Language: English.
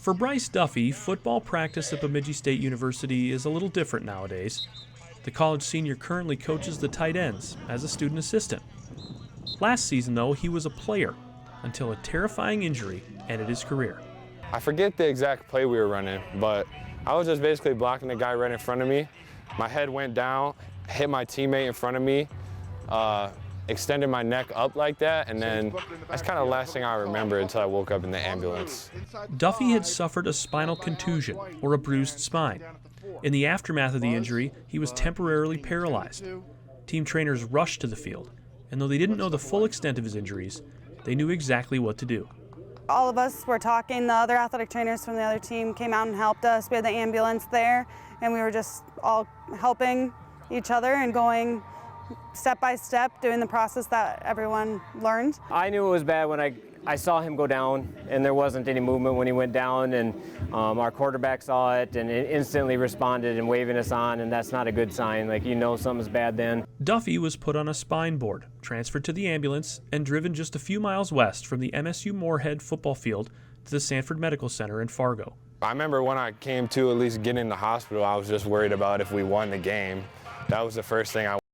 For Bryce Duffy, football practice at Bemidji State University is a little different nowadays. The college senior currently coaches the tight ends as a student assistant. Last season, though, he was a player until a terrifying injury ended his career. I forget the exact play we were running, but I was just basically blocking the guy right in front of me. My head went down, hit my teammate in front of me, extended my neck up like that, and then that's kind of the last thing I remember until I woke up in the ambulance. Duffy had suffered a spinal contusion, or a bruised spine. In the aftermath of the injury, he was temporarily paralyzed. Team trainers rushed to the field, and though they didn't know the full extent of his injuries, they knew exactly what to do. All of us were talking. The other athletic trainers from the other team came out and helped us. We had the ambulance there, and we were just all helping each other and going step by step, doing the process that everyone learned. I knew it was bad when I saw him go down, and there wasn't any movement when he went down, and our quarterback saw it and instantly responded and waving us on, and that's not a good sign. Like, you know something's bad then. Duffy was put on a spine board, transferred to the ambulance, and driven just a few miles west from the MSU Moorhead football field to the Sanford Medical Center in Fargo. I remember when I came to at least get in the hospital, I was just worried about if we won the game. That was the first thing I